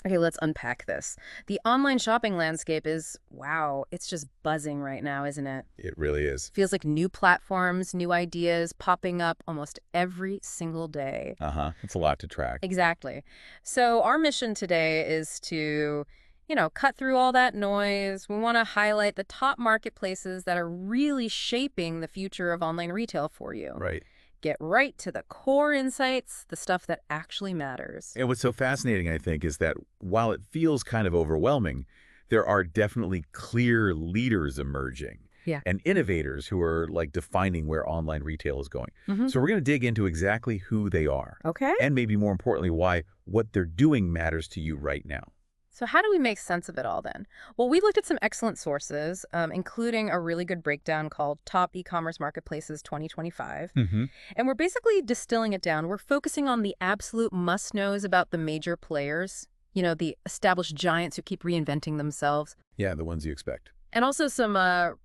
Okay, let's unpack this. The online shopping landscape is, wow, it's just buzzing right now, isn't it? It really is. Feels like new platforms, new ideas popping up almost every single day. Uh-huh. It's a lot to track. Exactly. So our mission today is to, cut through all that noise. We want to highlight the top marketplaces that are really shaping the future of online retail for you. Right. Get right to the core insights, the stuff that actually matters. And what's so fascinating, I think, is that while it feels kind of overwhelming, there are definitely clear leaders emerging Yeah. and innovators who are like defining where online retail is going. Mm-hmm. So we're going to dig into exactly who they are Okay. and maybe more importantly, why what they're doing matters to you right now. So how do we make sense of it all then? Well, we looked at some excellent sources, including a really good breakdown called Top E-commerce Marketplaces 2025. Mm-hmm. And we're basically distilling it down. We're focusing on the absolute must-knows about the major players, the established giants who keep reinventing themselves, Yeah, the ones you expect. and also some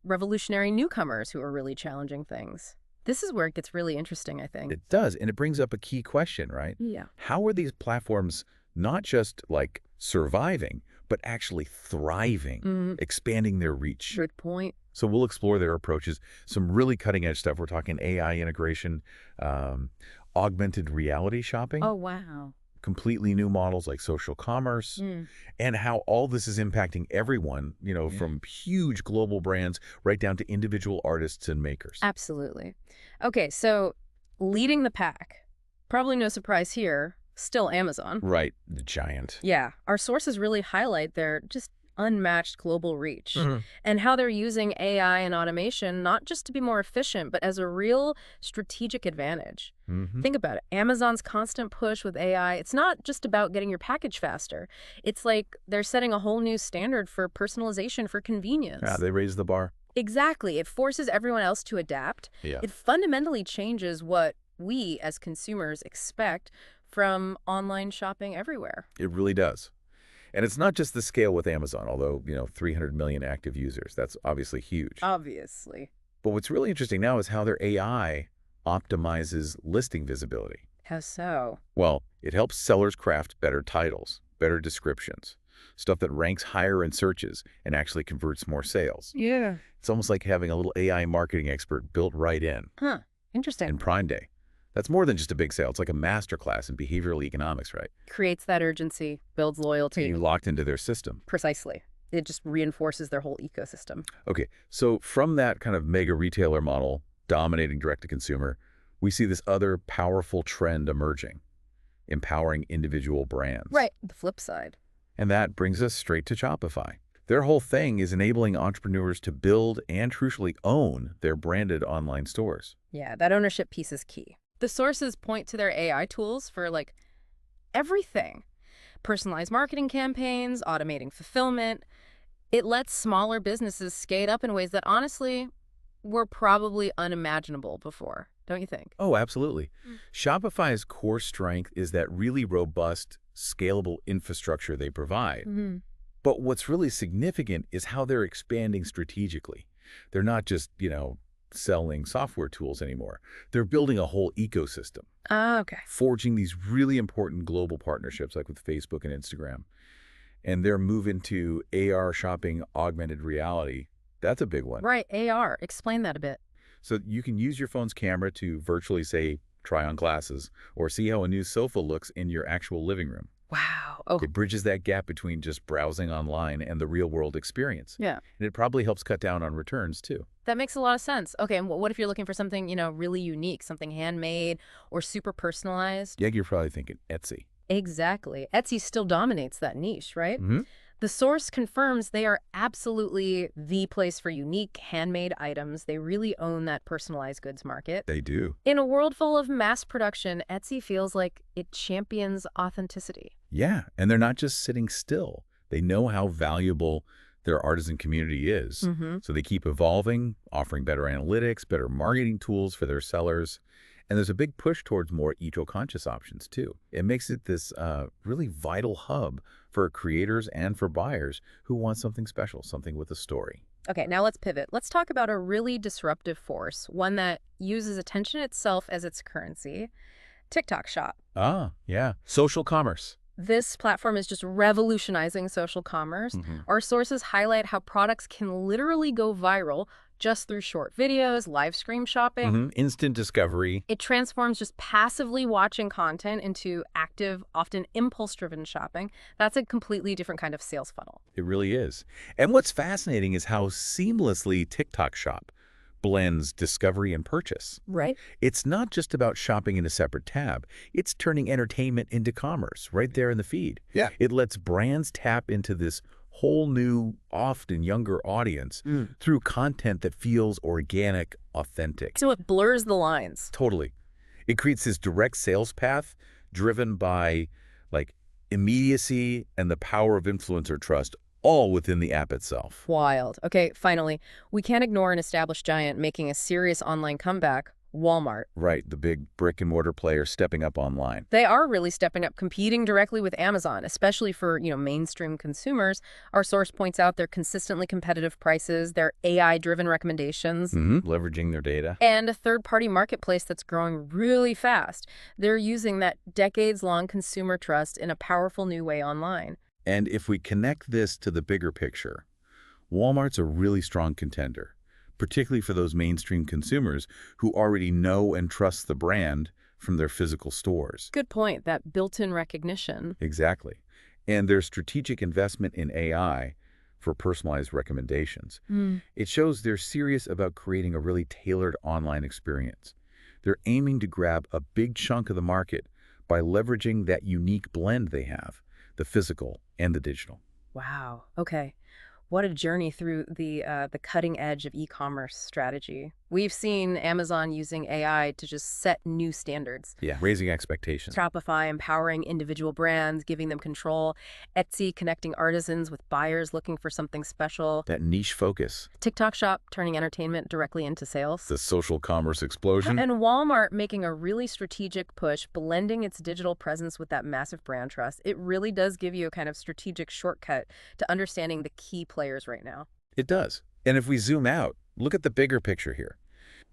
revolutionary newcomers who are really challenging things. This is where it gets really interesting, I think. It does, and it brings up a key question, right? Yeah. How are these platforms not just like surviving, but actually thriving, expanding their reach? Good point. So we'll explore their approaches, some really cutting-edge stuff. We're talking AI integration, augmented reality shopping, Oh, wow. completely new models like social commerce, and how all this is impacting everyone, from huge global brands right down to individual artists and makers. Absolutely. Okay, so leading the pack, probably no surprise here, still Amazon. Right, the giant. Yeah, our sources really highlight their just unmatched global reach and how they're using AI and automation not just to be more efficient, but as a real strategic advantage. Mm-hmm. Think about it. Amazon's constant push with AI, it's not just about getting your package faster. It's like they're setting a whole new standard for personalization for convenience. Yeah, they raised the bar. Exactly. It forces everyone else to adapt. Yeah. It fundamentally changes what we as consumers expect from online shopping everywhere. It really does. And it's not just the scale with Amazon, although, 300 million active users. That's obviously huge. Obviously. But what's really interesting now is how their AI optimizes listing visibility. How so? Well, it helps sellers craft better titles, better descriptions, stuff that ranks higher in searches and actually converts more sales. Yeah. It's almost like having a little AI marketing expert built right in Interesting. Prime Day. That's more than just a big sale. It's like a masterclass in behavioral economics, right? Creates that urgency, builds loyalty. You're locked into their system. Precisely. It just reinforces their whole ecosystem. Okay, so from that kind of mega retailer model dominating direct-to-consumer, we see this other powerful trend emerging, empowering individual brands. Right. The flip side. And that brings us straight to Shopify. Their whole thing is enabling entrepreneurs to build and crucially own their branded online stores. Yeah, that ownership piece is key. The sources point to their AI tools for everything. Personalized marketing campaigns, automating fulfillment. It lets smaller businesses scale up in ways that honestly were probably unimaginable before, don't you think? Oh, absolutely. Shopify's core strength is that really robust, scalable infrastructure they provide. But what's really significant is how they're expanding strategically. They're not just, selling software tools anymore. They're building a whole ecosystem. Ah, okay. Forging these really important global partnerships like with Facebook and Instagram. And their move into AR shopping, augmented reality, that's a big one. Right, AR. Explain that a bit. So you can use your phone's camera to virtually, say, try on glasses or see how a new sofa looks in your actual living room. Wow. Oh, It bridges that gap between just browsing online and the real-world experience. yeah. And it probably helps cut down on returns, too. That makes a lot of sense. Okay, and what if you're looking for something, really unique, something handmade or super personalized? Yeah, you're probably thinking Etsy. Exactly. Etsy still dominates that niche, right? Mm-hmm. The source confirms they are absolutely the place for unique handmade items. They really own that personalized goods market. They do. In a world full of mass production, Etsy feels like it champions authenticity. Yeah, and they're not just sitting still. They know how valuable their artisan community is. So they keep evolving, offering better analytics, better marketing tools for their sellers. And there's a big push towards more eco-conscious options, too. It makes it this really vital hub for creators and for buyers who want something special, something with a story. Okay, now let's pivot. Let's talk about a really disruptive force, one that uses attention itself as its currency. TikTok Shop. Ah, yeah. Social commerce. This platform is just revolutionizing social commerce. Our sources highlight how products can literally go viral just through short videos, live stream shopping. Instant discovery. It transforms just passively watching content into active, often impulse-driven shopping. That's a completely different kind of sales funnel. It really is. And what's fascinating is how seamlessly TikTok Shop blends discovery and purchase. Right. It's not just about shopping in a separate tab. It's turning entertainment into commerce right there in the feed. Yeah. It lets brands tap into this whole new, often younger audience through content that feels organic, authentic. So it blurs the lines. Totally. It creates this direct sales path driven by like immediacy and the power of influencer trust, all within the app itself. Wild. Okay, finally, we can't ignore an established giant making a serious online comeback, Walmart. Right, the big brick-and-mortar player stepping up online. They are really stepping up, competing directly with Amazon, especially for, mainstream consumers. Our source points out their consistently competitive prices, their AI-driven recommendations, Leveraging their data. and a third-party marketplace that's growing really fast. They're using that decades-long consumer trust in a powerful new way online. And if we connect this to the bigger picture, Walmart's a really strong contender, particularly for those mainstream consumers who already know and trust the brand from their physical stores. Good point, that built-in recognition. Exactly. And their strategic investment in AI for personalized recommendations. It shows they're serious about creating a really tailored online experience. They're aiming to grab a big chunk of the market by leveraging that unique blend they have, the physical and the digital. Wow. Okay. What a journey through the cutting edge of e-commerce strategy. We've seen Amazon using AI to just set new standards. Yeah, raising expectations. Shopify empowering individual brands, giving them control. Etsy connecting artisans with buyers looking for something special. That niche focus. TikTok Shop turning entertainment directly into sales. The social commerce explosion. And Walmart making a really strategic push, blending its digital presence with that massive brand trust. It really does give you a kind of strategic shortcut to understanding the key players right now. It does. And if we zoom out, look at the bigger picture here.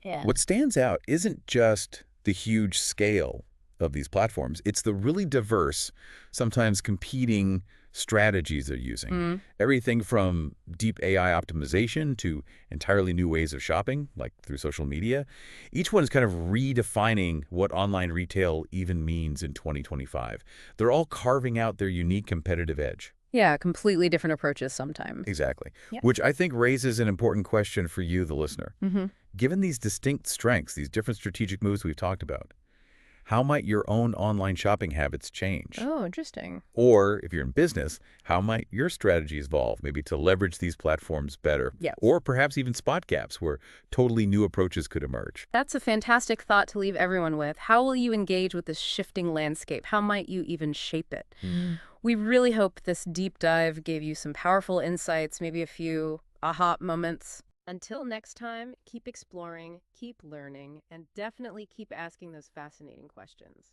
Yeah. What stands out isn't just the huge scale of these platforms. It's the really diverse, sometimes competing strategies they're using. Everything from deep AI optimization to entirely new ways of shopping, like through social media. Each one is kind of redefining what online retail even means in 2025. They're all carving out their unique competitive edge. Yeah, completely different approaches sometimes. Exactly. Yeah. Which I think raises an important question for you, the listener. Given these distinct strengths, these different strategic moves we've talked about, how might your own online shopping habits change? Oh, interesting. Or if you're in business, how might your strategies evolve, maybe to leverage these platforms better? Yes. Or perhaps even spot gaps where totally new approaches could emerge. That's a fantastic thought to leave everyone with. How will you engage with this shifting landscape? How might you even shape it? We really hope this deep dive gave you some powerful insights, maybe a few aha moments. Until next time, keep exploring, keep learning, and definitely keep asking those fascinating questions.